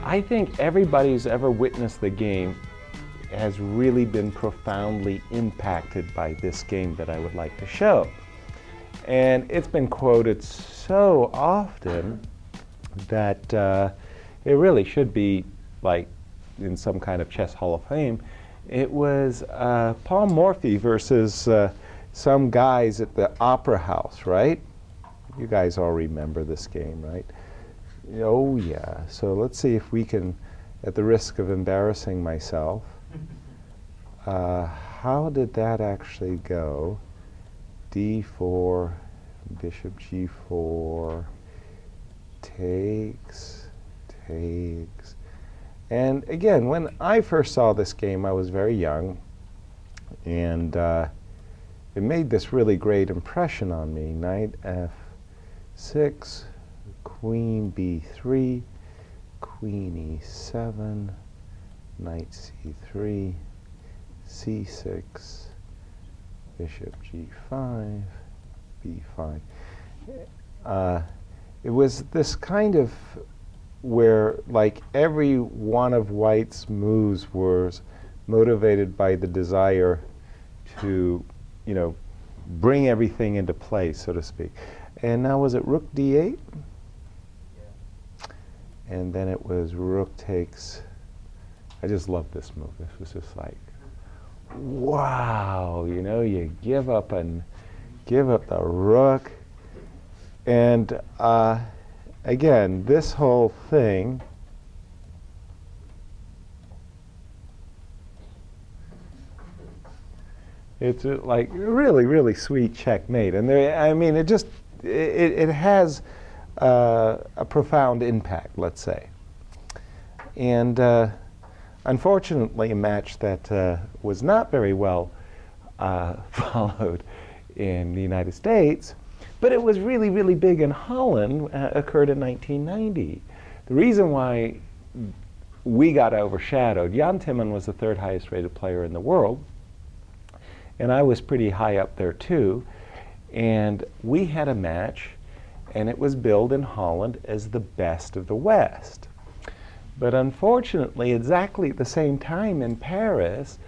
I think everybody who's ever witnessed the game has really been profoundly impacted by this game that I would like to show. And it's been quoted so often that it really should be like in some kind of chess hall of fame. It was Paul Morphy versus some guys at the Opera House, right? You guys all remember this game, right? Oh yeah, so let's see if we can, at the risk of embarrassing myself, how did that actually go? D4, bishop G4, takes. And again, when I first saw this game, I was very young, and it made this really great impression on me. Knight F6, Queen B3, Queen E7, Knight C3, C6, Bishop G5, B5. It was this kind of where like every one of White's moves was motivated by the desire to, you know, bring everything into play, so to speak. And now was it Rook D8? Yeah. And then it was Rook takes. I just love this move. This was just like, wow, you know, you give up the Rook. And again, this whole thing it's like really, really sweet checkmate. And there, I mean, it just, it has a profound impact, let's say. And unfortunately, a match that was not very well followed in the United States, but it was really, really big in Holland, occurred in 1990. The reason why we got overshadowed, Jan Timman was the third highest rated player in the world, and I was pretty high up there too. And we had a match, and it was billed in Holland as the best of the West. But unfortunately, exactly at the same time in Paris,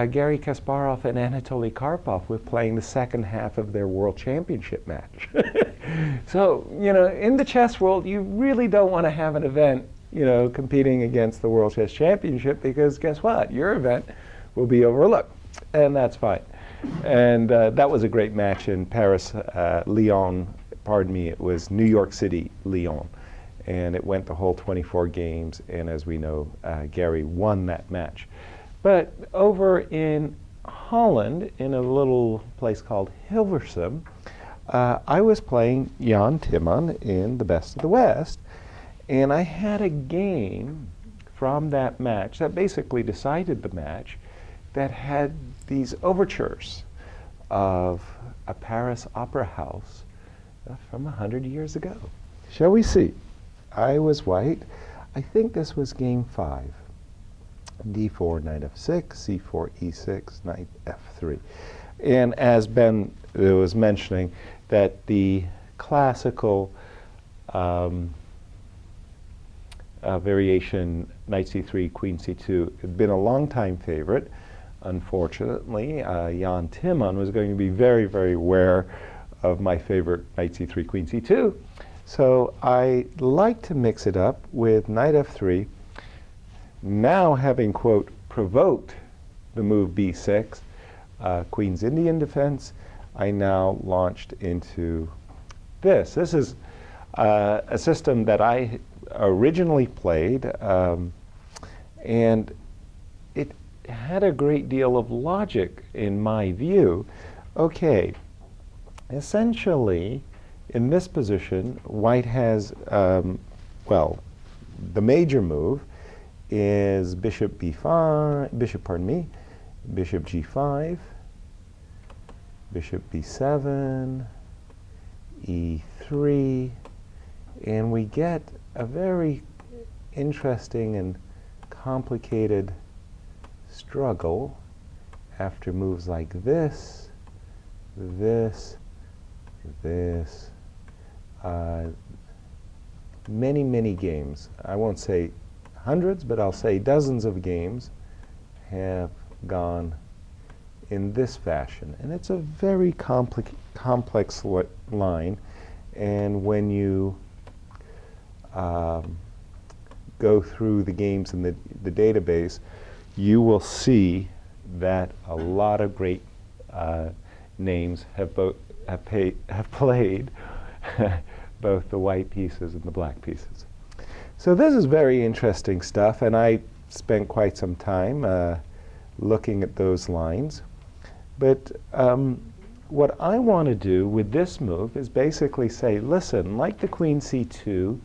Garry Kasparov and Anatoly Karpov were playing the second half of their World Championship match. So, you know, in the chess world, you really don't want to have an event, you know, competing against the World Chess Championship, because guess what? Your event will be overlooked, and that's fine. And that was a great match in Paris, Lyon, pardon me, it was New York City, Lyon. And it went the whole 24 games, and as we know, Garry won that match. But over in Holland, in a little place called Hilversum, I was playing Jan Timman in the Best of the West, and I had a game from that match that basically decided the match that had these overtures of a Paris opera house from 100 years ago. Shall we see? I was White. I think this was game 5. D4, Knight F6, C4, E6, Knight F3. And as Ben was mentioning, that the classical variation, Knight C3, Queen C2, had been a long-time favorite. Unfortunately, Jan Timman was going to be very, very aware of my favorite Knight C3, Queen C2. So I like to mix it up with Knight F3. Now having, quote, provoked the move B6, Queen's Indian defense, I now launched into this. This is a system that I originally played, and it had a great deal of logic in my view. Okay, essentially, in this position, White has, well, the major move is bishop b5, bishop g5, bishop b7, e3, and we get a very interesting and complicated struggle after moves like this, many, many games. I won't say hundreds, but I'll say dozens of games have gone in this fashion. And it's a very complex line. And when you go through the games in the database, you will see that a lot of great names have played both the white pieces and the black pieces. So this is very interesting stuff, and I spent quite some time looking at those lines. But what I want to do with this move is basically say, listen, like the Queen C2,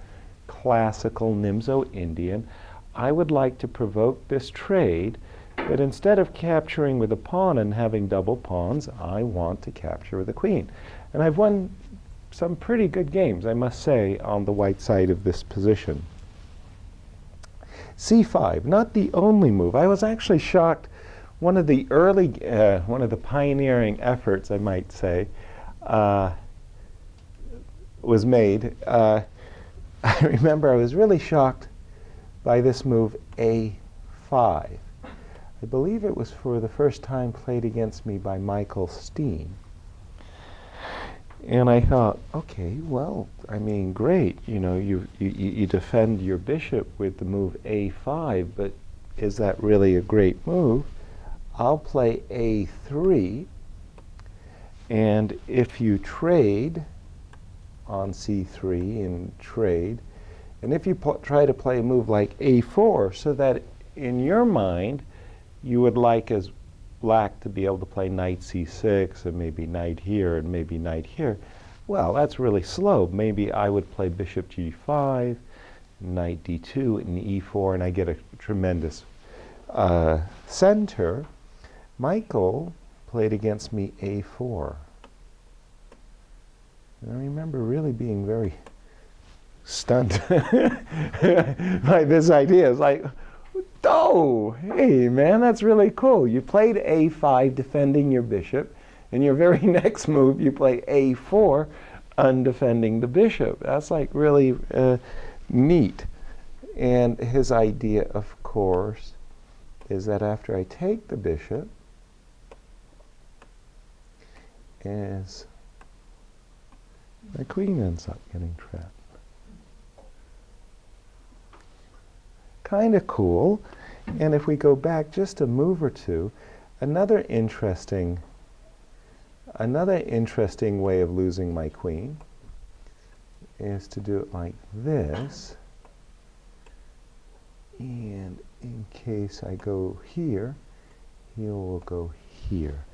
classical Nimzo-Indian, I would like to provoke this trade, but instead of capturing with a pawn and having double pawns, I want to capture with a queen. And I've won some pretty good games, I must say, on the white side of this position. C5, not the only move. I was actually shocked. One of the early, one of the pioneering efforts, I might say, was made. I remember I was really shocked by this move, A5. I believe it was for the first time played against me by Michael Steen. And I thought, okay, well, I mean, great. You know, you defend your bishop with the move A5, but is that really a great move? I'll play A3, and if you trade on C3 and trade, and if you try to play a move like A4, so that in your mind you would like as black to be able to play knight C6 and maybe knight here and maybe knight here, well, that's really slow. Maybe I would play bishop G5, knight D2, and E4, and I get a tremendous center. Michael played against me A4. And I remember really being very stunned by this idea. It's like, oh, hey, man, that's really cool. You played A5 defending your bishop, and your very next move you play A4 undefending the bishop. That's like really neat. And his idea, of course, is that after I take the bishop, is the queen ends up getting trapped. Kind of cool. And if we go back just a move or two, another interesting way of losing my queen is to do it like this. And in case I go here, he will go here,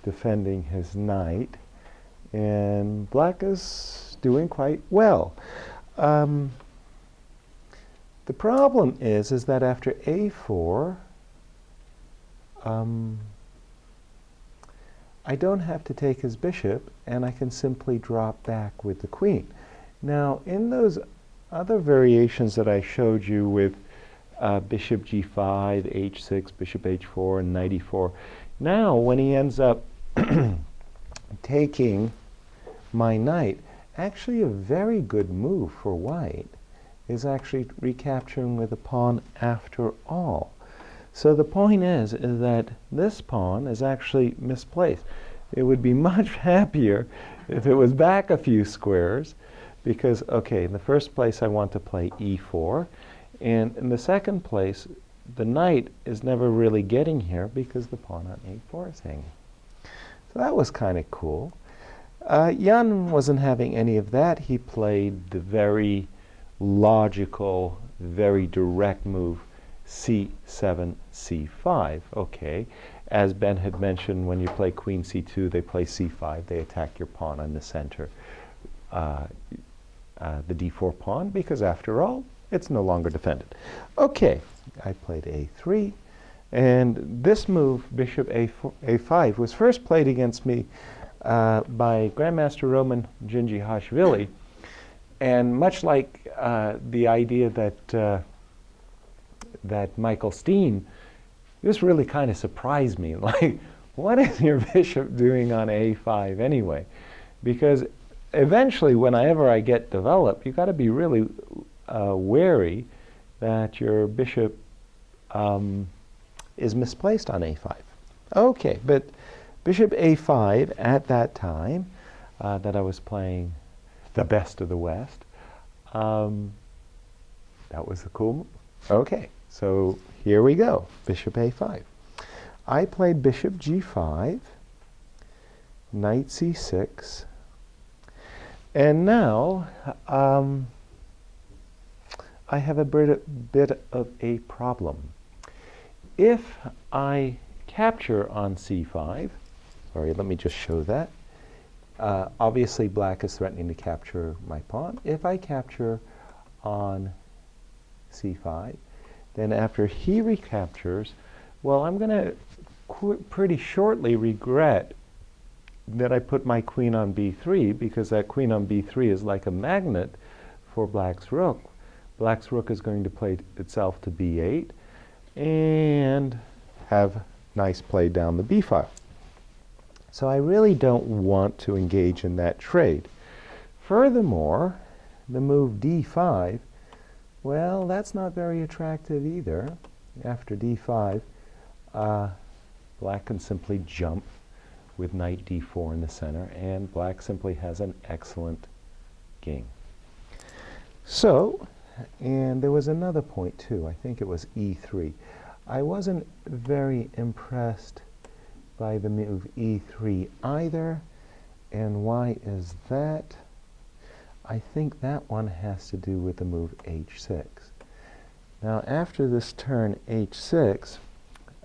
defending his knight. And black is doing quite well. The problem is that after A4, I don't have to take his bishop, and I can simply drop back with the queen. Now, in those other variations that I showed you with bishop G5, H6, bishop H4, and knight E4, now when he ends up taking my knight, actually a very good move for white is actually recapturing with a pawn after all. So the point is that this pawn is actually misplaced. It would be much happier if it was back a few squares, because, okay, in the first place I want to play E4, and in the second place the knight is never really getting here because the pawn on A4 is hanging. So that was kind of cool. Jan wasn't having any of that. He played the very logical, very direct move C7, C5. Okay, as Ben had mentioned, when you play Queen C2, they play C5. They attack your pawn on the center, the D4 pawn, because after all, it's no longer defended. Okay, I played A3, and this move, bishop A5, was first played against me by Grandmaster Roman Djindjiashvili, and much like the idea that Michael Steen, this really kind of surprised me. Like, what is your bishop doing on A5 anyway? Because eventually, whenever I get developed, you've got to be really wary that your bishop is misplaced on a5. Okay, but bishop a5 at that time that I was playing the best of the West, that was the cool move. Okay, so here we go, bishop a5. I played bishop g5, knight c6, and now I have a bit of a problem. If I capture on c5, sorry, let me just show that. Obviously, black is threatening to capture my pawn. If I capture on c5, then after he recaptures, well, I'm going to pretty shortly regret that I put my queen on b3, because that queen on b3 is like a magnet for black's rook. Black's rook is going to play itself to b8 and have nice play down the b file. So I really don't want to engage in that trade. Furthermore, the move d5, well, that's not very attractive either. After d5, black can simply jump with knight d4 in the center, and black simply has an excellent game. So, and there was another point too. I think it was e3. I wasn't very impressed by the move e3 either. And why is that? I think that one has to do with the move h6. Now, after this turn h6,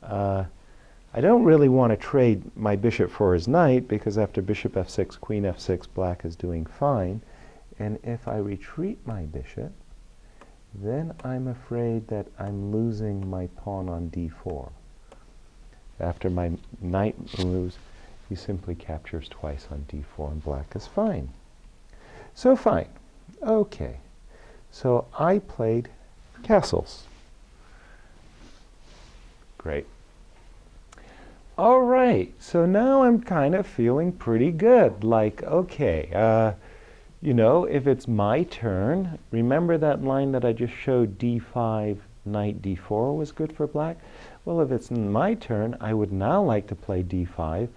I don't really want to trade my bishop for his knight, because after bishop f6, queen f6, black is doing fine. And if I retreat my bishop, then I'm afraid that I'm losing my pawn on d4. After my knight moves, he simply captures twice on d4, and black is fine. So fine. Okay. So I played castles. Great. All right. So now I'm kind of feeling pretty good. Like, okay, you know, if it's my turn, remember that line that I just showed, d5, knight d4 was good for black? Well, if it's my turn, I would now like to play d5,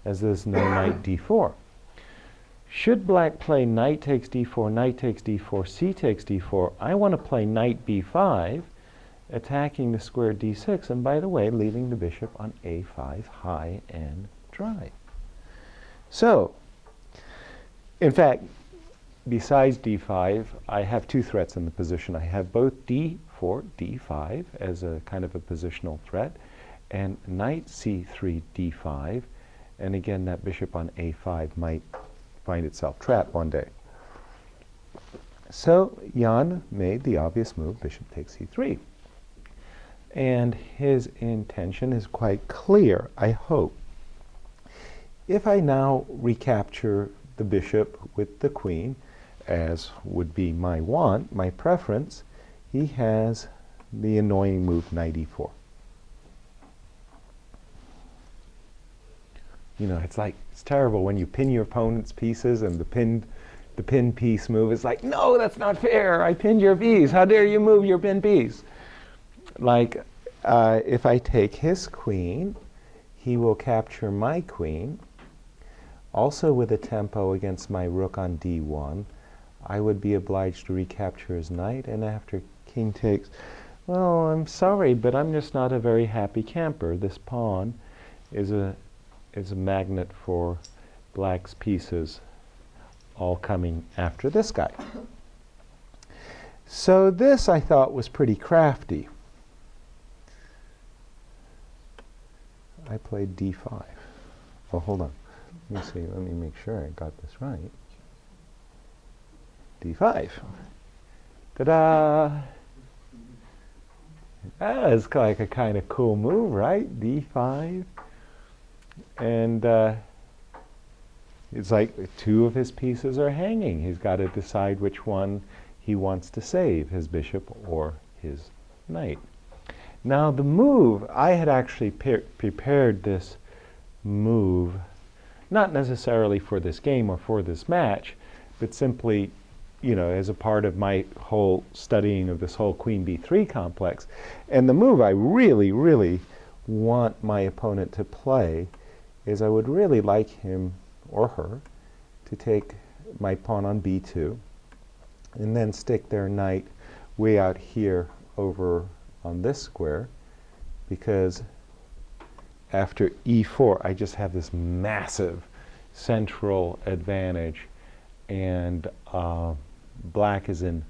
as there's no knight d4. Should black play knight takes d4, knight takes d4, c takes d4, I want to play knight b5, attacking the square d6, and by the way, leaving the bishop on a5 high and dry. So, in fact, besides d5, I have two threats in the position. I have both d4, d5 as a kind of a positional threat, and knight c3, d5, and again, that bishop on a5 might find itself trapped one day. So Jan made the obvious move, bishop takes c3. And his intention is quite clear, I hope. If I now recapture the bishop with the queen, as would be my want, my preference, he has the annoying move knight e4. You know, it's like, it's terrible when you pin your opponent's pieces, and the pin piece move is like, no, that's not fair. I pinned your piece. How dare you move your pin piece? Like, if I take his queen, he will capture my queen. Also with a tempo against my rook on d1, I would be obliged to recapture his knight, and after king takes, well, I'm sorry, but I'm just not a very happy camper. This pawn is a magnet for black's pieces, all coming after this guy. So this, I thought, was pretty crafty. I played d5. Oh, hold on. Let me see. Let me make sure I got this right. d5. Ta-da! That is like a kind of cool move, right? d5. And it's like two of his pieces are hanging. He's got to decide which one he wants to save, his bishop or his knight. Now the move, I had actually prepared this move, not necessarily for this game or for this match, but simply you know, as a part of my whole studying of this whole queen b3 complex. And the move I really, really want my opponent to play is I would really like him or her to take my pawn on b2 and then stick their knight way out here over on this square, because after e4 I just have this massive central advantage, and black is in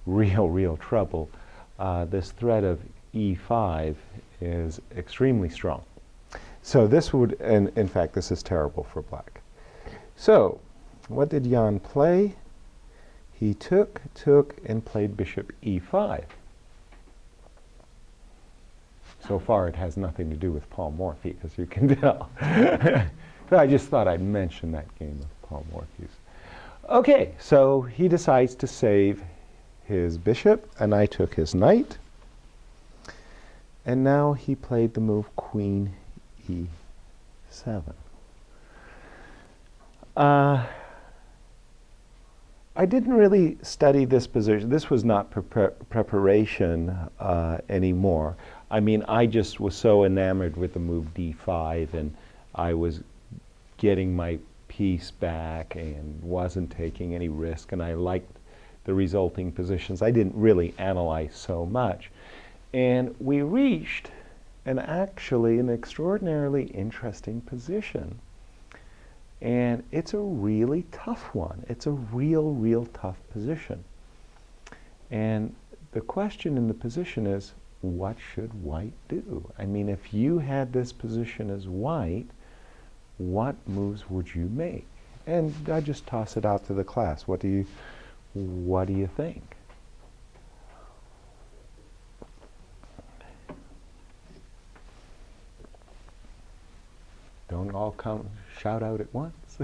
real trouble. This threat of e5 is extremely strong. So this would, and in fact this is terrible for black. So what did Jan play? He took, and played bishop e5. So far it has nothing to do with polymorphy, as you can tell. But I just thought I'd mention that game of polymorphies. Okay, so he decides to save his bishop, and I took his knight. And now he played the move queen e7. I didn't really study this position. This was not preparation anymore. I mean, I just was so enamored with the move d5, and I was getting my piece back and wasn't taking any risk, and I liked the resulting positions. I didn't really analyze so much. And we reached actually an extraordinarily interesting position. And it's a really tough one. It's a real tough position. And the question in the position is, what should white do? I mean, if you had this position as white, what moves would you make? And I just toss it out to the class. What do you think? Don't all come shout out at once.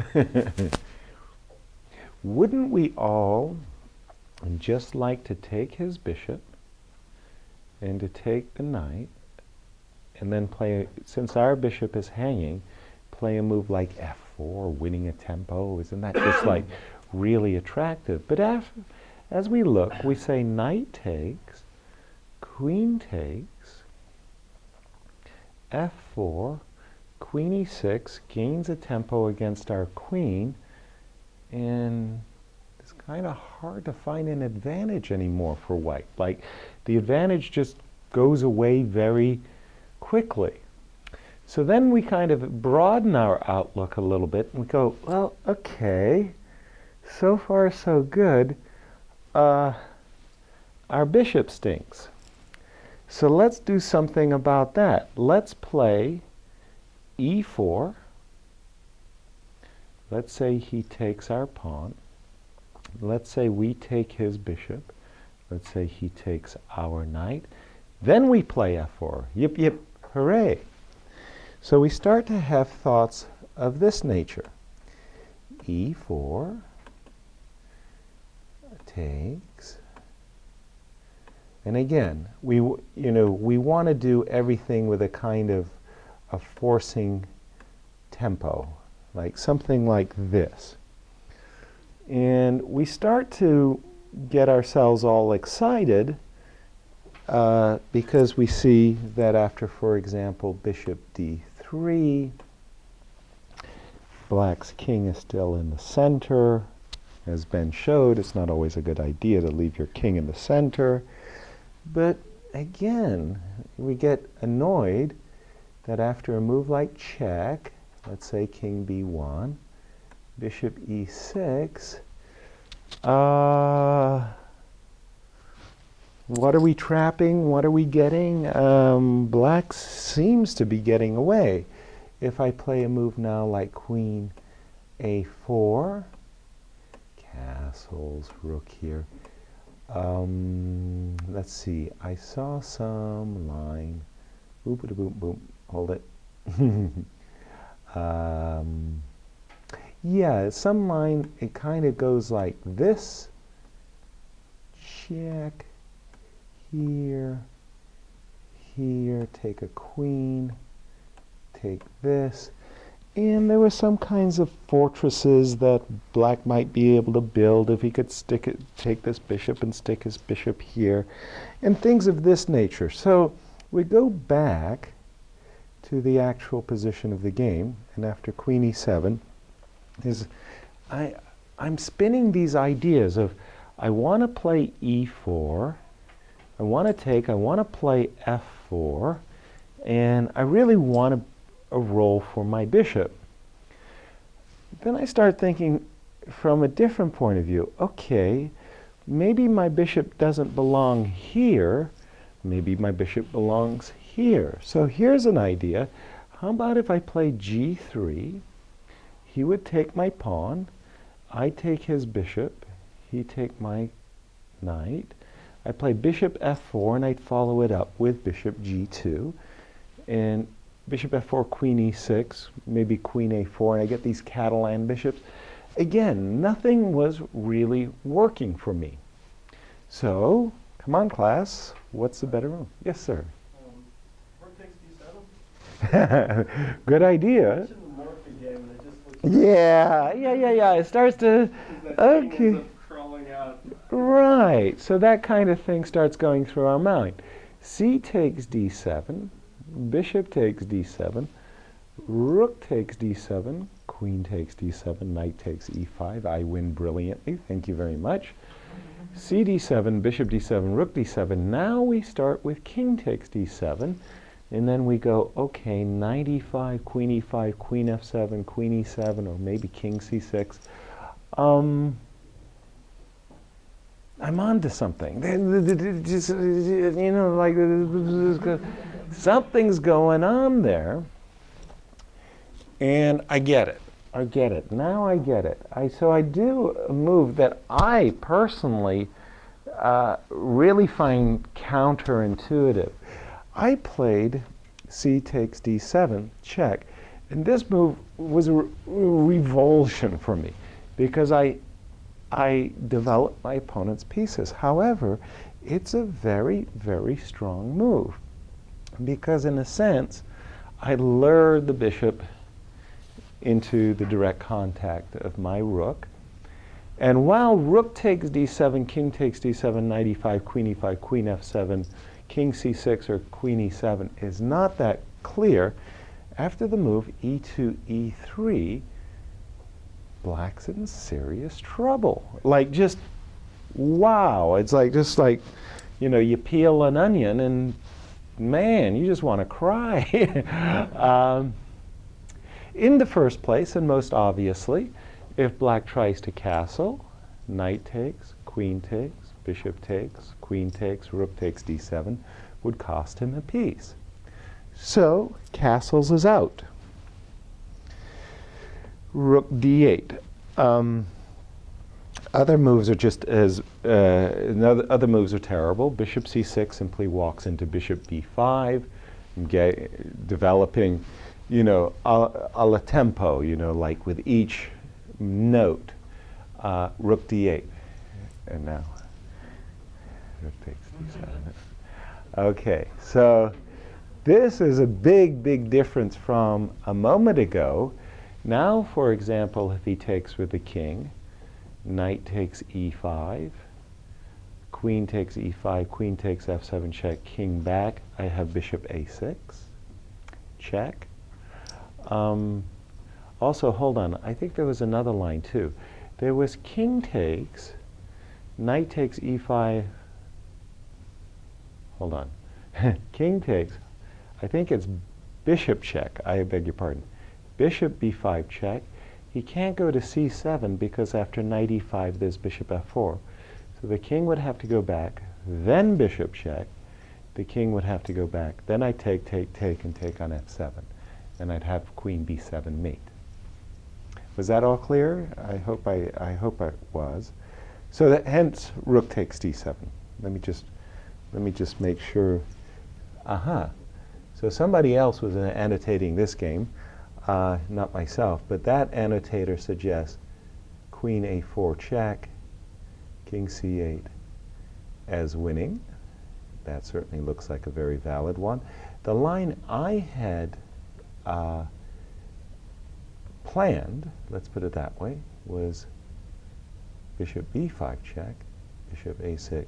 Wouldn't we all just like to take his bishop and to take the knight and then play, since our bishop is hanging, play a move like f4, winning a tempo? Isn't that just like really attractive? But as we look, we say knight takes, queen takes, f4, queen e6 gains a tempo against our queen, and it's kind of hard to find an advantage anymore for white. Like, the advantage just goes away very quickly. So then we kind of broaden our outlook a little bit and we go, well, okay, so far so good. Our bishop stinks. So let's do something about that. Let's play e4. Let's say he takes our pawn. Let's say we take his bishop. Let's say he takes our knight. Then we play f4. Yip, yip, hooray. So we start to have thoughts of this nature. e4 takes. And again, we want to do everything with a kind of a forcing tempo, like something like this. And we start to get ourselves all excited because we see that after, for example, bishop d3, black's king is still in the center. As Ben showed, it's not always a good idea to leave your king in the center. But again, we get annoyed that after a move like check, let's say king b1, bishop e6, what are we trapping? What are we getting? Black seems to be getting away. If I play a move now like queen a4, castles, rook here. Let's see, I saw some line, boop, boom, boom, hold it. Yeah, some line, it kind of goes like this, check, here, here, take a queen, take this, And there were some kinds of fortresses that black might be able to build if he could take this bishop and stick his bishop here, and things of this nature. So we go back to the actual position of the game, and after queen e7, I'm spinning these ideas of I want to play e4, I want to play f4, and I really want a role for my bishop. Then I start thinking from a different point of view. Okay, maybe my bishop doesn't belong here. Maybe my bishop belongs here. So here's an idea. How about if I play g3? He would take my pawn. I take his bishop. He take my knight. I play bishop f4, and I'd follow it up with bishop g2. And bishop f4, queen e6, maybe queen a4, and I get these Catalan bishops. Again, nothing was really working for me. So, come on, class, what's the better move? Yes, sir. Rook takes d7. Good idea. Yeah. It starts to, okay. Crawling out. Right, so that kind of thing starts going through our mind. C takes d7. Bishop takes d7, rook takes d7, queen takes d7, knight takes e5. I win brilliantly, thank you very much. C d7, bishop d7, rook d7. Now we start with king takes d7, and then we go, okay, knight e5, queen e5, queen f7, queen e7, or maybe king c6. I'm on to something. Just, you know, like something's going on there, and I get it. Now I get it. So I do a move that I personally really find counterintuitive. I played c takes d7, check, and this move was a revulsion for me because I developed my opponent's pieces. However, it's a very, very strong move because, in a sense, I lured the bishop into the direct contact of my rook. And while rook takes d7, king takes d7, knight e5, queen e5, queen f7, king c6, or queen e7 is not that clear, after the move e2, e3, black's in serious trouble. Like, just, wow. It's like, just like, you know, you peel an onion and, man, you just want to cry. In the first place, and most obviously, if black tries to castle, knight takes, queen takes, bishop takes, queen takes, rook takes d7, would cost him a piece. So, castles is out. Rook d8. Other moves are just as, other moves are terrible. Bishop c6 simply walks into bishop b5, developing, you know, a la tempo, you know, like with each note. Rook d8. And now, rook takes d7. Okay, so this is a big, big difference from a moment ago. Now, for example, if he takes with the king, knight takes e5, queen takes e5, queen takes f7, check, king back. I have bishop a6, check. Also, hold on, I think there was another line too. There was king takes, knight takes e5, hold on, king takes, I think it's bishop check, I beg your pardon. Bishop b5 check. He can't go to c7 because after knight e5 there's bishop f4. So the king would have to go back, then bishop check. The king would have to go back. Then I take, and take on f7. And I'd have queen b7 mate. Was that all clear? I hope I was. So that, hence rook takes d7. Let me just make sure. Aha. So somebody else was annotating this game. Not myself, but that annotator suggests queen a4 check, king c8 as winning. That certainly looks like a very valid one. The line I had planned, let's put it that way, was bishop b5 check, bishop a6,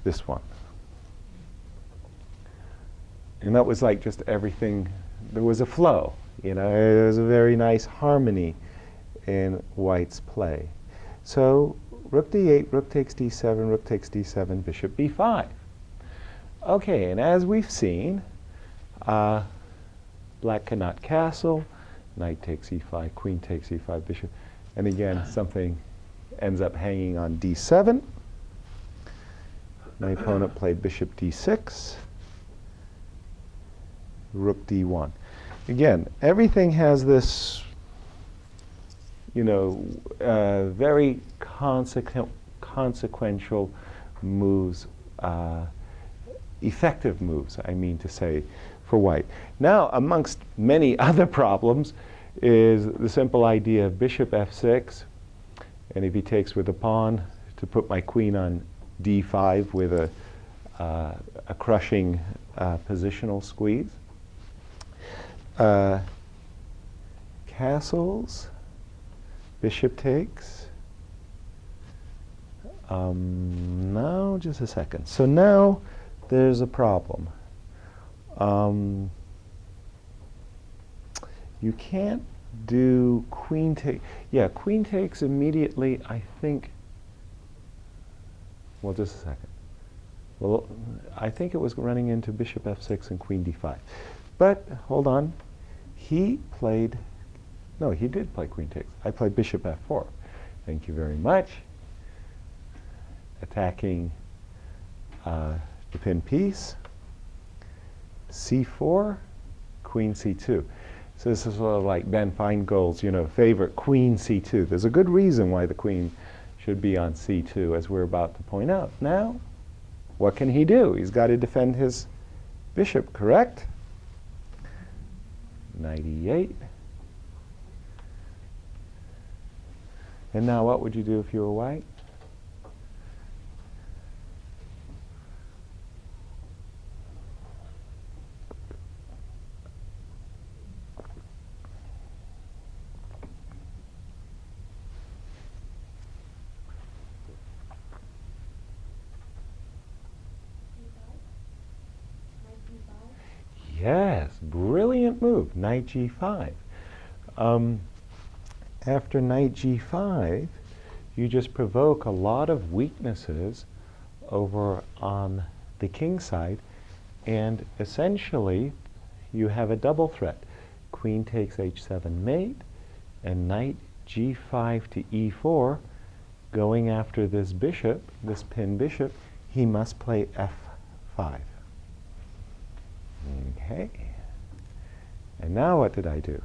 this one. And that was like just everything, there was a flow, you know, there was a very nice harmony in White's play. So rook d8, rook takes d7, rook takes d7, bishop b5. Okay, and as we've seen, Black cannot castle, knight takes e5, queen takes e5, bishop, and again something ends up hanging on d7. My opponent played bishop d6, rook d1. Again, everything has this, you know, very consequential moves, effective moves, I mean to say, for White. Now, amongst many other problems is the simple idea of bishop f6, and if he takes with a pawn, to put my queen on d5 with a crushing positional squeeze. Castles, bishop takes. Now, just a second. So now there's a problem. You can't do queen take. Yeah, queen takes immediately, I think. Well, just a second. Well, I think it was running into bishop f6 and queen d5. But hold on. He played, no, he did play queen takes. I played bishop f4. Thank you very much. Attacking the pin piece. c4, queen c2. So this is sort of like Ben Feingold's, you know, favorite queen c2. There's a good reason why the queen should be on c2, as we're about to point out. Now, what can he do? He's got to defend his bishop, correct? Knight e8. And now what would you do if you were White? Yes, brilliant move, knight g5. After knight g5, you just provoke a lot of weaknesses over on the king side, and essentially you have a double threat. Queen takes h7 mate, and knight g5 to e4, going after this bishop, this pin bishop, he must play f5. Okay. And now what did I do?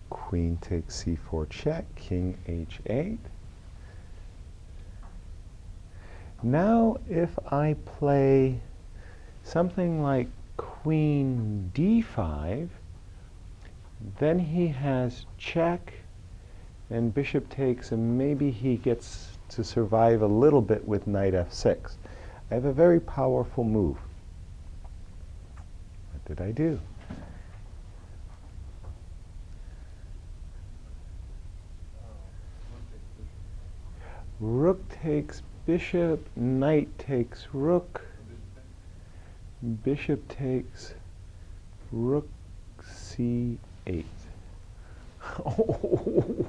Queen takes c4 check, king h8. Now if I play something like queen d5, then he has check, and bishop takes, and maybe he gets to survive a little bit with knight f6. I have a very powerful move. What did I do? Rook takes bishop, knight takes rook, bishop takes rook c8. Oh,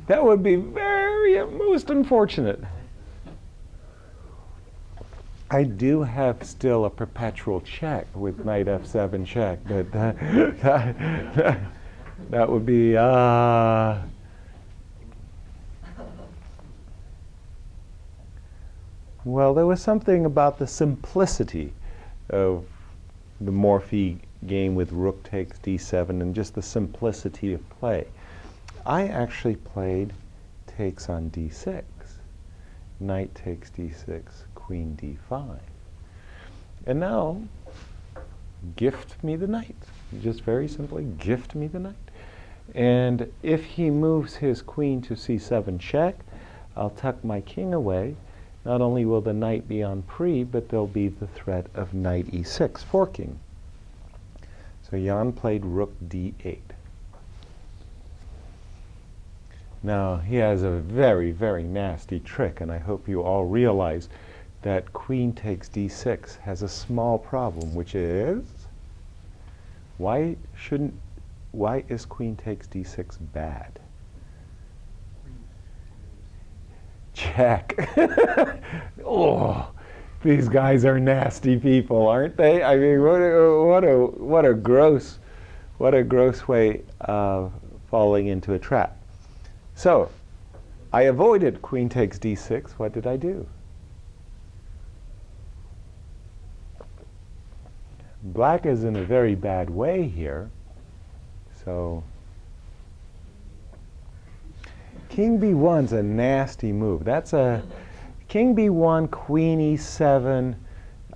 that would be very most unfortunate. I do have still a perpetual check with knight f7 check, but that would be well, there was something about the simplicity of the Morphy game with rook takes d7 and just the simplicity of play. I actually played takes on d6, knight takes d6, queen d5. And now, gift me the knight. Just very simply, gift me the knight. And if he moves his queen to c7 check, I'll tuck my king away. Not only will the knight be on pre, but there'll be the threat of knight e6 forking. So Jan played rook d8. Now, he has a very, very nasty trick, and I hope you all realize that queen takes d6 has a small problem, which is, why is queen takes d6 bad? Check. Oh, these guys are nasty people, aren't they? I mean, what a gross way of falling into a trap. So, I avoided queen takes d6. What did I do? Black is in a very bad way here. So, king b1's a nasty move. That's a king b1, queen e7.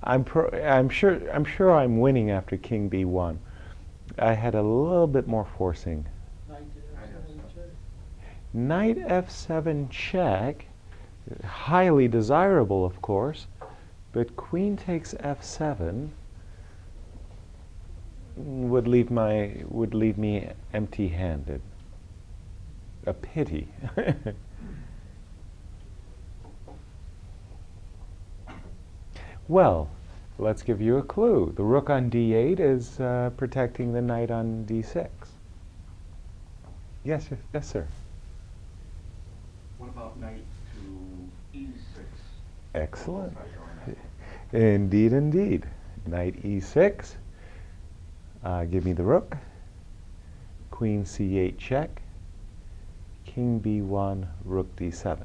I'm sure I'm winning after king b1. I had a little bit more forcing. Knight f7 check, highly desirable, of course, but queen takes f7 would leave me empty-handed. A pity. Well, let's give you a clue. The rook on d8 is protecting the knight on d6. Yes, yes, sir. What about knight to e6? Excellent. Indeed, indeed. Knight e6. Give me the rook. Queen c8 check. King b1, rook d7.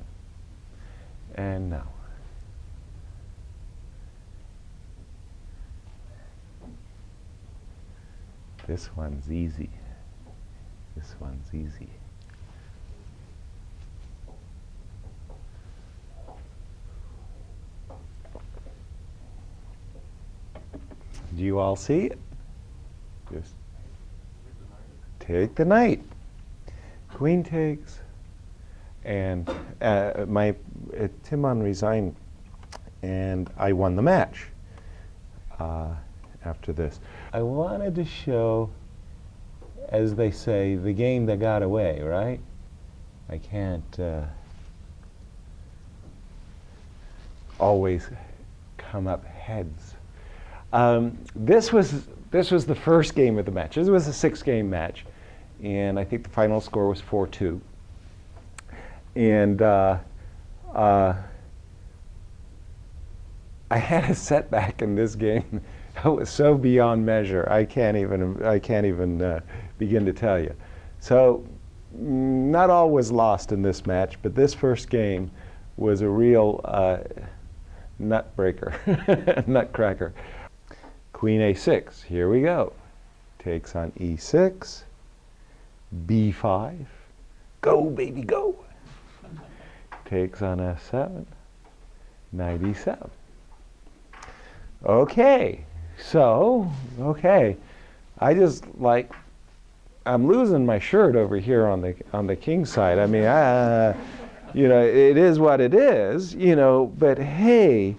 And now. This one's easy. This one's easy. Do you all see it? Just take the knight. Queen takes, and Timman resigned, and I won the match after this. I wanted to show, as they say, the game that got away, right? I can't always come up heads. This was the first game of the match. This was a 6-game match, and I think the final score was 4-2. And I had a setback in this game that was so beyond measure. I can't even begin to tell you. So not all was lost in this match, but this first game was a real nutbreaker, nutcracker. Queen a6, here we go. Takes on e6, b5, go baby go. Takes on f7, knight e7. Okay, so, I just I'm losing my shirt over here on the king side. I mean, it is what it is, but hey,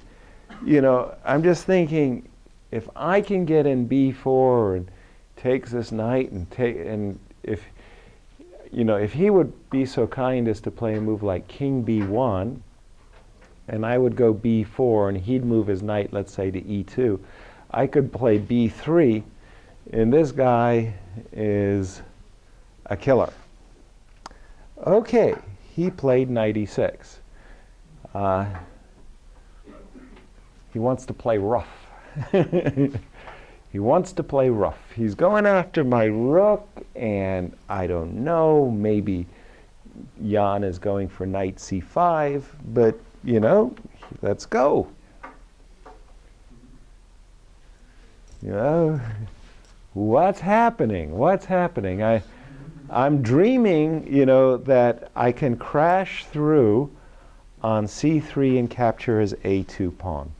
I'm just thinking, if I can get in b4 and takes this knight and if he would be so kind as to play a move like king b1, and I would go b4 and he'd move his knight, let's say, to e2, I could play b3, and this guy is a killer. Okay, he played knight e6. He wants to play rough. He wants to play rough. He's going after my rook, and I don't know, maybe Jan is going for knight c5, but, let's go. What's happening? What's happening? I'm dreaming, that I can crash through on c3 and capture his a2 pawn.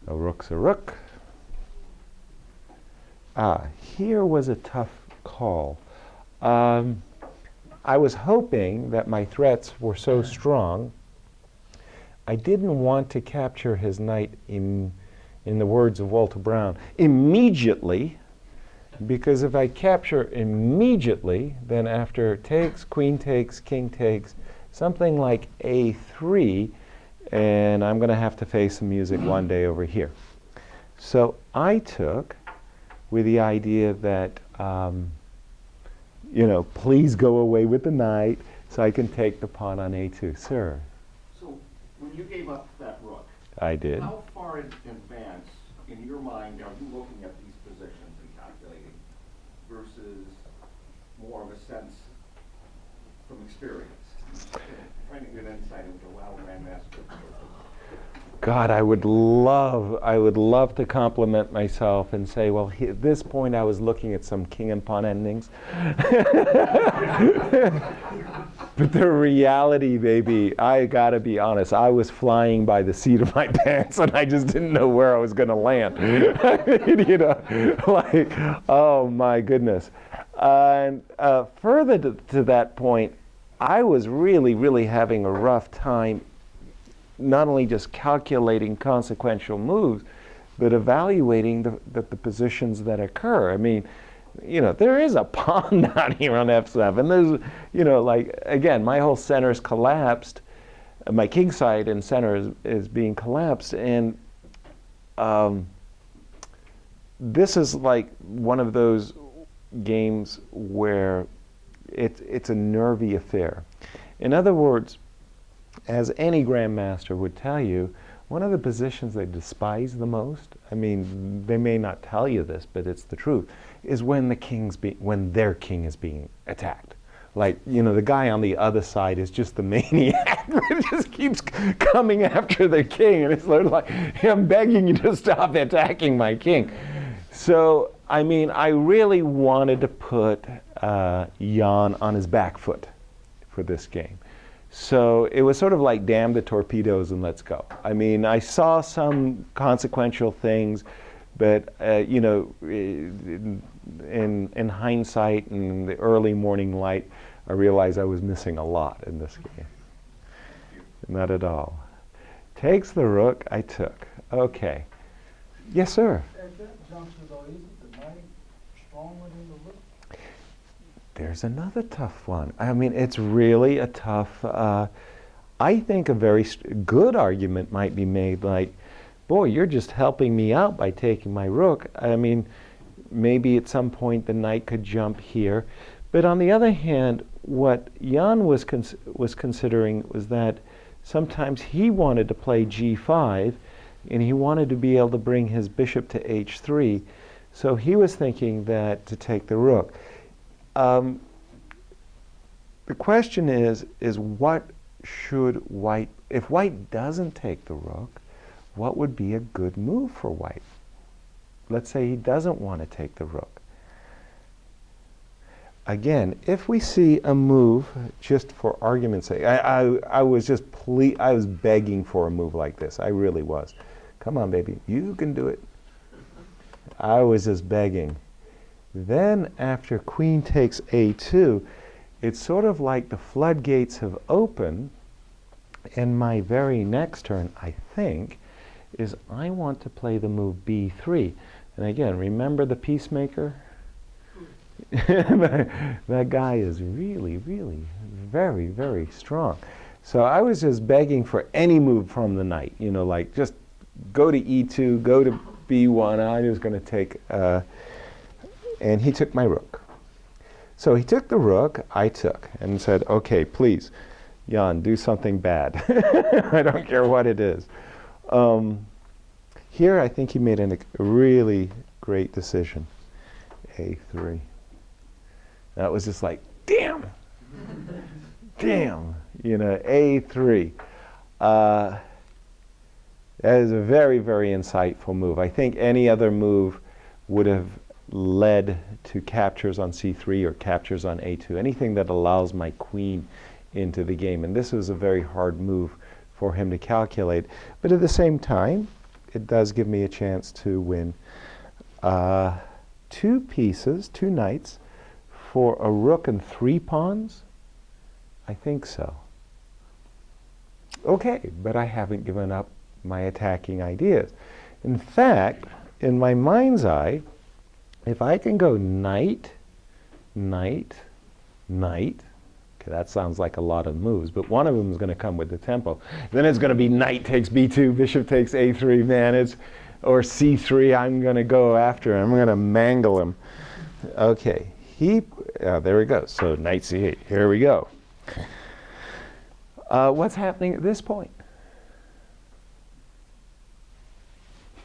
A rook's a rook. Here was a tough call. I was hoping that my threats were so strong, I didn't want to capture his knight in the words of Walter Brown, immediately, because if I capture immediately, then after takes, queen takes, king takes, something like a3, and I'm going to have to face some music one day over here. So I took with the idea that, you know, please go away with the knight so I can take the pawn on a2. Sir? So when you gave up that rook, I did. how far in advance, in your mind, are you looking at these positions and calculating versus more of a sense from experience? Trying to get insight into how Grandmaster. God, I would love to compliment myself and say, well, at this point I was looking at some king and pawn endings. But the reality, baby, I gotta be honest, I was flying by the seat of my pants and I just didn't know where I was gonna land. You know, like, oh my goodness. And further to that point, I was really having a rough time not only just calculating consequential moves, but evaluating the positions that occur. I mean, you know, there is a pawn down here on f7. There's, you know, like, again, my whole center is collapsed. My king side and center is being collapsed. And this is like one of those games where it's a nervy affair. In other words, as any grandmaster would tell you, one of the positions they despise the most, I mean, they may not tell you this, but it's the truth, is when their king is being attacked. Like, you know, the guy on the other side is just the maniac that just keeps coming after the king, and it's sort of like, I'm begging you to stop attacking my king. So, I mean, I really wanted to put Jan on his back foot for this game. So it was sort of like damn the torpedoes and let's go. I mean, I saw some consequential things, but you know, in hindsight and the early morning light, I realized I was missing a lot in this game. Not at all. Takes the rook, I took. Okay. Yes, sir. At that juncture, though, isn't the knight stronger than the rook? There's another tough one. I mean, it's really a tough, I think a very good argument might be made like, boy, you're just helping me out by taking my rook. I mean, maybe at some point the knight could jump here. But on the other hand, what Jan was considering was that sometimes he wanted to play g5 and he wanted to be able to bring his bishop to h3. So he was thinking that to take the rook. The question is what should white, if white doesn't take the rook, what would be a good move for white? Let's say he doesn't want to take the rook. Again, if we see a move, just for argument's sake, I was just I was begging for a move like this. I really was. Come on, baby, you can do it. I was just begging. Then after queen takes a2, it's sort of like the floodgates have opened, and my very next turn, I think, is I want to play the move b3. And again, remember the peacemaker? That guy is really very strong. So I was just begging for any move from the knight, you know, like just go to e2, go to b1, I was going to take, and he took my rook. So he took the rook, I took, and said, okay, please, Jan, do something bad. I don't care what it is. Here I think he made a really great decision. a3. That was just like, damn, damn, you know, a3. That is a very insightful move. I think any other move would have led to captures on c3 or captures on a2, anything that allows my queen into the game. And this was a very hard move for him to calculate. But at the same time, it does give me a chance to win two pieces, two knights, for a rook and 3 pawns. I think so. Okay, but I haven't given up my attacking ideas. In fact, in my mind's eye, if I can go knight, knight, knight, okay, that sounds like a lot of moves, but one of them is going to come with the tempo. Then it's going to be knight takes b2, bishop takes a3, man, or c3, I'm going to go after him. I'm going to mangle him. Okay, there we go. So knight c8, here we go. What's happening at this point?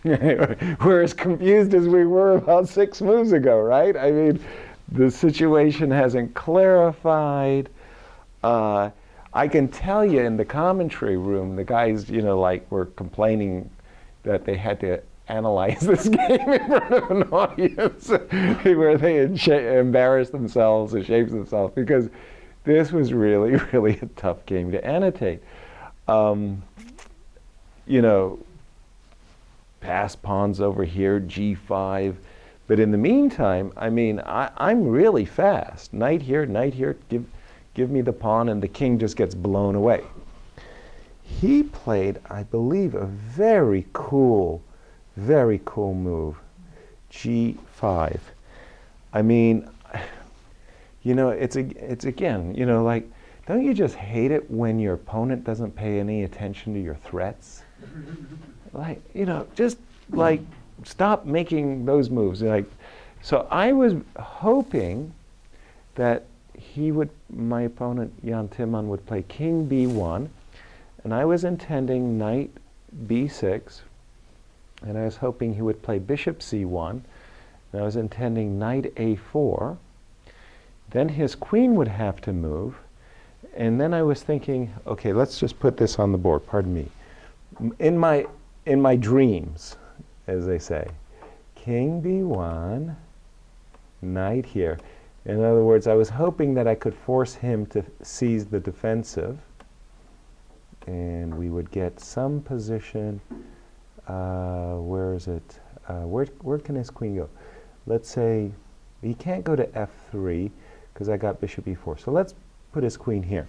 We're as confused as we were about 6 moves ago, right? I mean, the situation hasn't clarified. I can tell you in the commentary room, the guys, were complaining that they had to analyze this game in front of an audience where they had embarrassed themselves and shamed themselves, because this was really, really a tough game to annotate. Pass pawns over here, g5. But in the meantime, I mean, I'm really fast. Knight here, give me the pawn, and the king just gets blown away. He played, I believe, a very cool move, g5. I mean, it's again, don't you just hate it when your opponent doesn't pay any attention to your threats? Just stop making those moves. So I was hoping that my opponent, Jan Timman, would play king b1, and I was intending knight b6, and I was hoping he would play bishop c1, and I was intending knight a4. Then his queen would have to move, and then I was thinking, okay, let's just put this on the board, pardon me. In my dreams, as they say, king b1, knight here. In other words, I was hoping that I could force him to seize the defensive, and we would get some position. Where is it? Where can his queen go? Let's say he can't go to f3 because I got bishop e4. So let's put his queen here.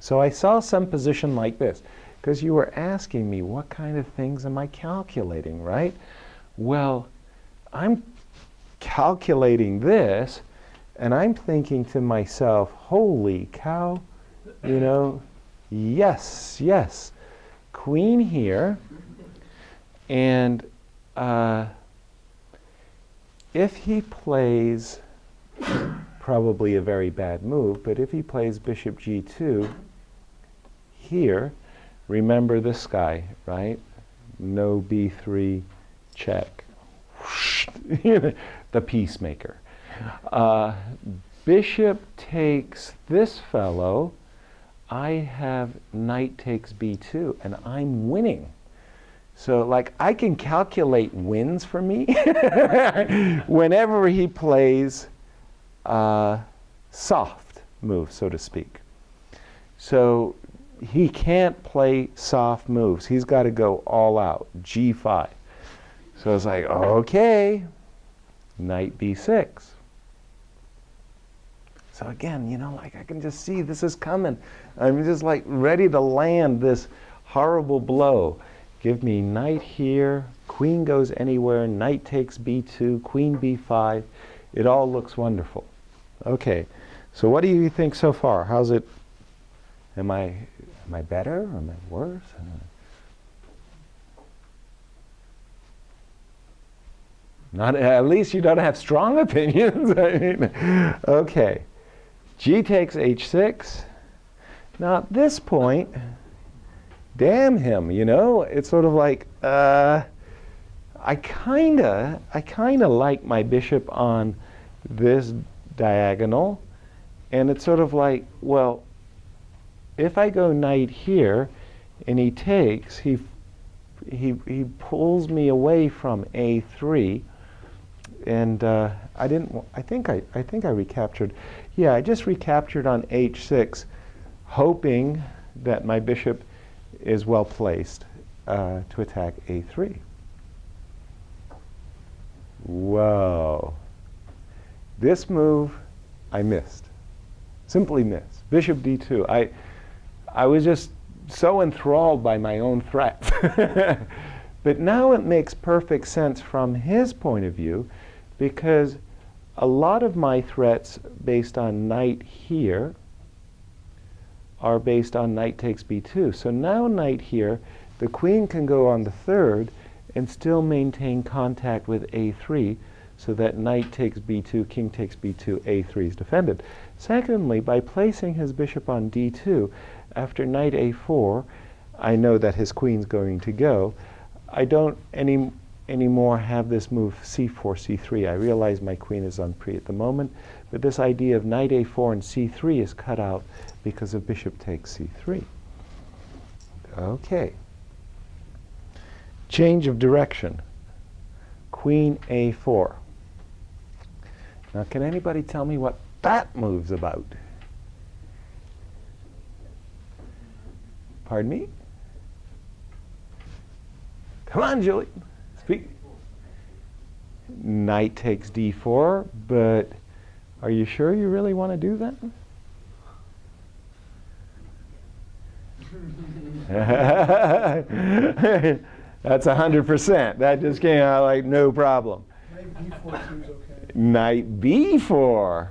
So I saw some position like this, because you were asking me what kind of things am I calculating, right? Well, I'm calculating this, and I'm thinking to myself, holy cow, yes, queen here, and if he plays, probably a very bad move, but if he plays bishop g2 here, remember this guy, right? No b3 check. The peacemaker. Bishop takes this fellow. I have knight takes b2, and I'm winning. So, I can calculate wins for me whenever he plays soft moves, so to speak. So he can't play soft moves. He's got to go all out, g5. So it's like, okay, knight b6. So again, I can just see this is coming. I'm just ready to land this horrible blow. Give me knight here, queen goes anywhere, knight takes b2, queen b5. It all looks wonderful. Okay, so what do you think so far? How's it? Am I better or am I worse? Not, at least you don't have strong opinions. Okay, g takes h6. Now at this point, damn him, it's sort of I kinda like my bishop on this diagonal, and it's sort of well, if I go knight here and he takes, he pulls me away from a3, and I think I recaptured. Yeah, I just recaptured on h6, hoping that my bishop is well placed to attack a3. Whoa. This move I missed. Simply miss. Bishop d2. I was just so enthralled by my own threats. But now it makes perfect sense from his point of view, because a lot of my threats based on knight here are based on knight takes b2. So now knight here, the queen can go on the third and still maintain contact with a3, so that knight takes b2, king takes b2, a3 is defended. Secondly, by placing his bishop on d2, after knight a4, I know that his queen's going to go. I don't anymore have this move c4, c3. I realize my queen is on pre at the moment, but this idea of knight a4 and c3 is cut out because of bishop takes c3. Okay. Change of direction. Queen a4. Now, can anybody tell me what that move's about? Pardon me? Come on, Julie. Speak. Knight takes d4, but are you sure you really want to do that? That's 100%. That just came out like no problem. Knight b4 seems okay. Knight b4.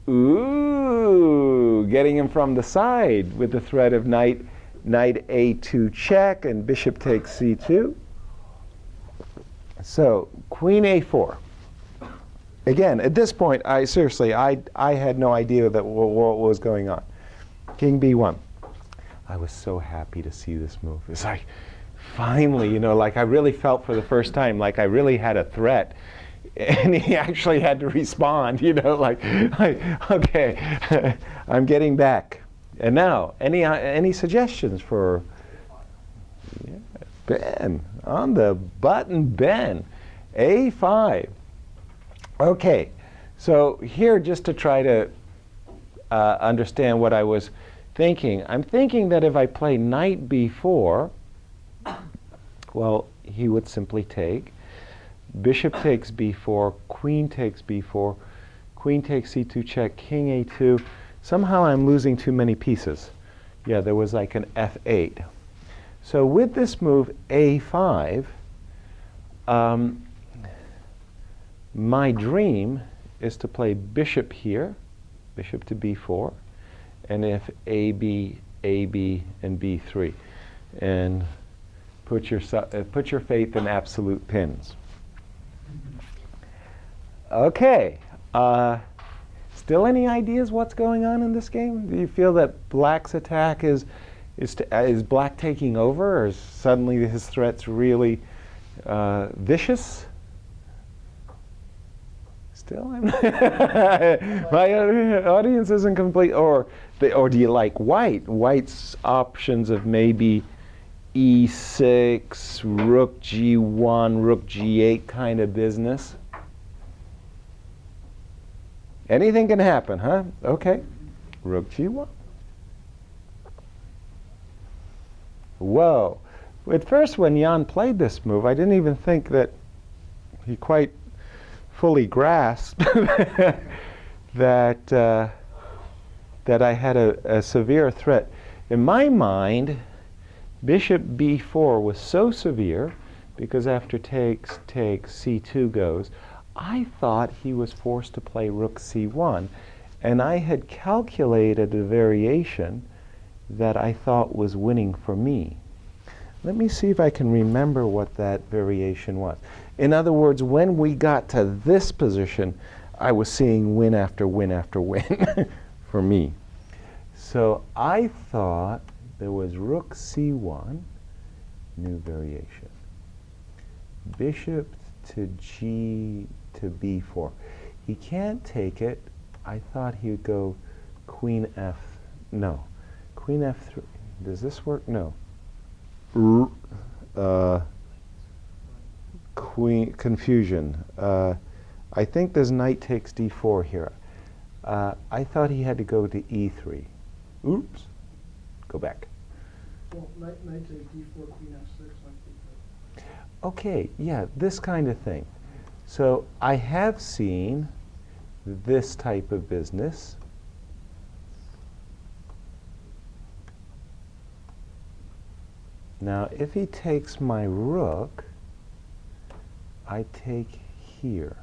Ooh, getting him from the side with the threat of knight a2 check and bishop takes c2. So queen a4. Again, at this point, I had no idea that what was going on. King b1. I was so happy to see this move. It's like, finally, you know, like I really felt for the first time like I really had a threat. And he actually had to respond, you know, like okay, I'm getting back. And now, any suggestions for Ben? On the button, Ben. A5. Okay, so here, just to try to understand what I was thinking, I'm thinking that if I play knight b4, well, he would simply take. Bishop takes b4, queen takes b4, queen takes c2 check, king a2. Somehow I'm losing too many pieces. Yeah, there was like an f8. So with this move a5, my dream is to play bishop here, bishop to b4, and if ab, ab, and b3, and put your faith in absolute pins. Okay. Still any ideas what's going on in this game? Do you feel that Black's attack is Black taking over, or is suddenly his threats really vicious? Still, my audience isn't complete. Or do you like White? White's options of maybe e6, rook g1, rook g8 kind of business. Anything can happen, huh? Okay. Rook g1. Whoa. At first, when Jan played this move, I didn't even think that he quite fully grasped that I had a severe threat. In my mind, bishop b4 was so severe, because after takes, c2 goes, I thought he was forced to play rook c1, and I had calculated a variation that I thought was winning for me. Let me see if I can remember what that variation was. In other words, when we got to this position, I was seeing win after win after win for me. So I thought there was rook c1, new variation, bishop to b4. He can't take it. I thought he would go queen f. No, queen f3. Does this work? No. Queen confusion. I think there's knight takes d4 here. I thought he had to go to e3. Oops. Go back. Well, knight takes d4, queen f6, knight b4. Okay, yeah, this kind of thing. So I have seen this type of business. Now, if he takes my rook, I take here.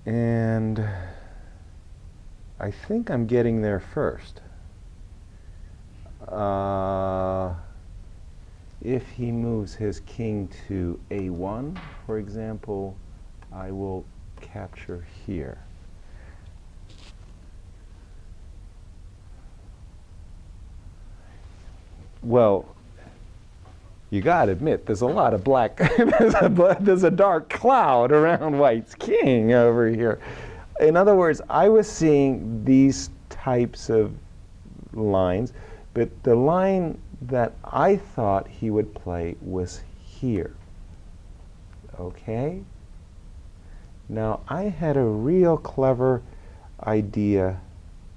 And I think I'm getting there first. If he moves his king to a1, for example, I will capture here. Well, you got to admit, there's a lot of black, there's a dark cloud around White's king over here. In other words, I was seeing these types of lines, but the line that I thought he would play was here. Okay? Now, I had a real clever idea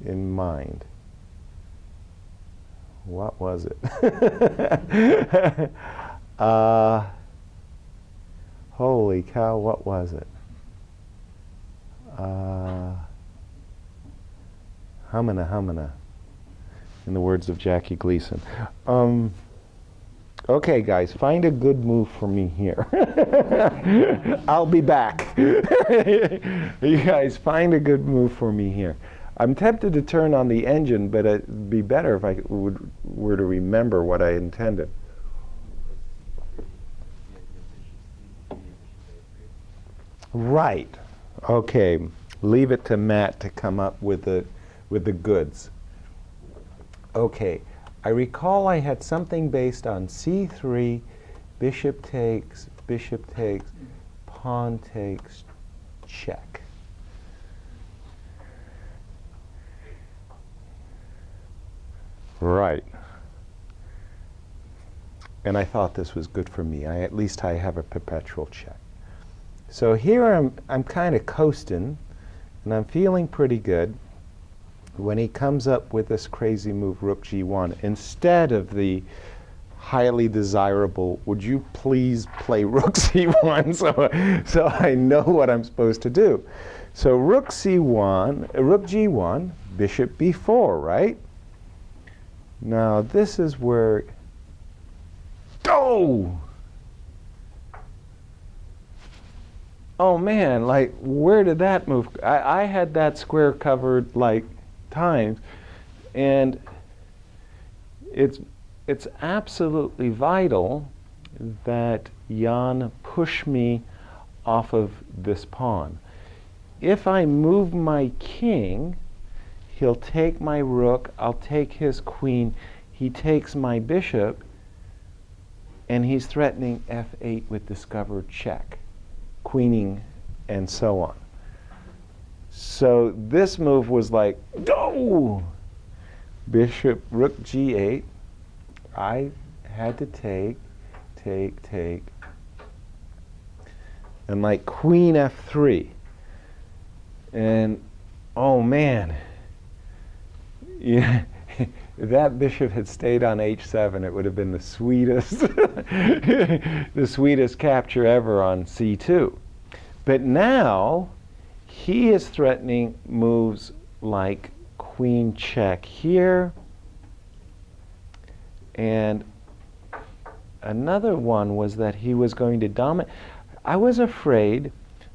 in mind. What was it? Holy cow, what was it? Humana, humana, in the words of Jackie Gleason. Okay, guys, find a good move for me here. I'll be back. You guys, find a good move for me here. I'm tempted to turn on the engine, but it'd be better if I were to remember what I intended. Right. Okay. Leave it to Matt to come up with the goods. Okay. I recall I had something based on c3, bishop takes, pawn takes, check. Right. And I thought this was good for me. At least I have a perpetual check. So here I'm kind of coasting, and I'm feeling pretty good when he comes up with this crazy move, rook g1, instead of the highly desirable, would you please play rook c1 so I know what I'm supposed to do. So rook c1, rook g1, bishop b4, right? Now this is where, oh man, like where did that move? I had that square covered like times, and it's absolutely vital that Jan push me off of this pawn. If I move my king, he'll take my rook, I'll take his queen, he takes my bishop, and he's threatening f8 with discovered check, queening, and so on. So this move was like, go! Bishop, rook g8. I had to take, and like queen f3. And oh man, yeah, if that bishop had stayed on h7, it would have been the sweetest, the sweetest capture ever on c2. But now he is threatening moves like queen check here, and another one was that he was going to dominate. I was afraid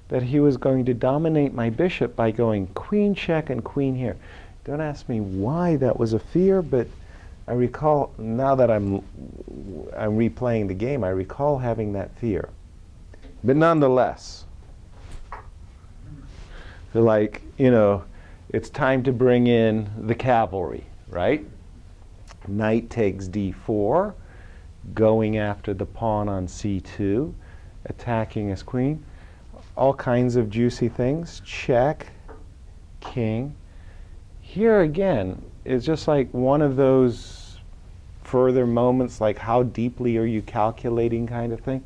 that he was going to dominate my bishop by going queen check and queen here. Don't ask me why that was a fear, but I recall, now that I'm replaying the game, I recall having that fear. But nonetheless, like, you know, it's time to bring in the cavalry, right? Knight takes d4, going after the pawn on c2, attacking his queen. All kinds of juicy things. Check, king. Here again is just like one of those further moments, like how deeply are you calculating kind of thing.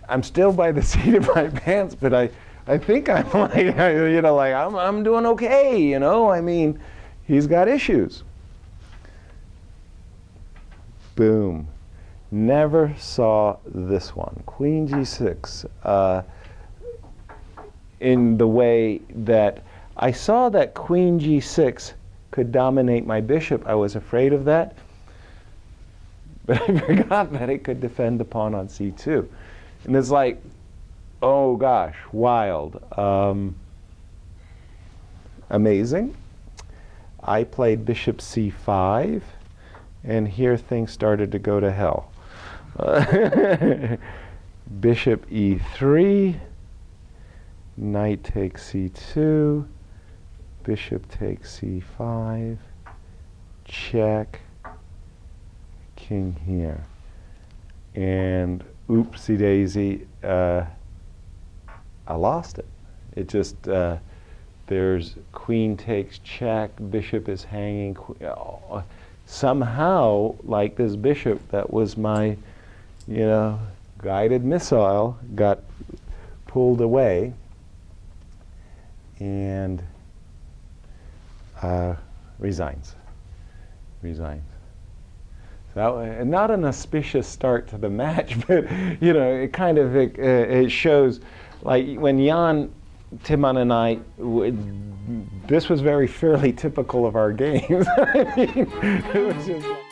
I'm still by the seat of my pants, but I think I'm like, you know, like I'm doing okay, you know. I mean, he's got issues. Boom. Never saw this one. Queen g6. In the way that I saw that queen g6 could dominate my bishop. I was afraid of that. but I forgot that it could defend the pawn on c2. And it's like, oh gosh, wild. Amazing. I played bishop c5, and here things started to go to hell. Bishop e3, knight takes c2, bishop takes c5, check, king here. And oopsie daisy, I lost it. It just, there's queen takes check, bishop is hanging. Somehow, like this bishop that was my, guided missile, got pulled away and resigns. So not an auspicious start to the match, but it kind of it shows, like when Jan Timman and I, this was very fairly typical of our games. I mean, it was just like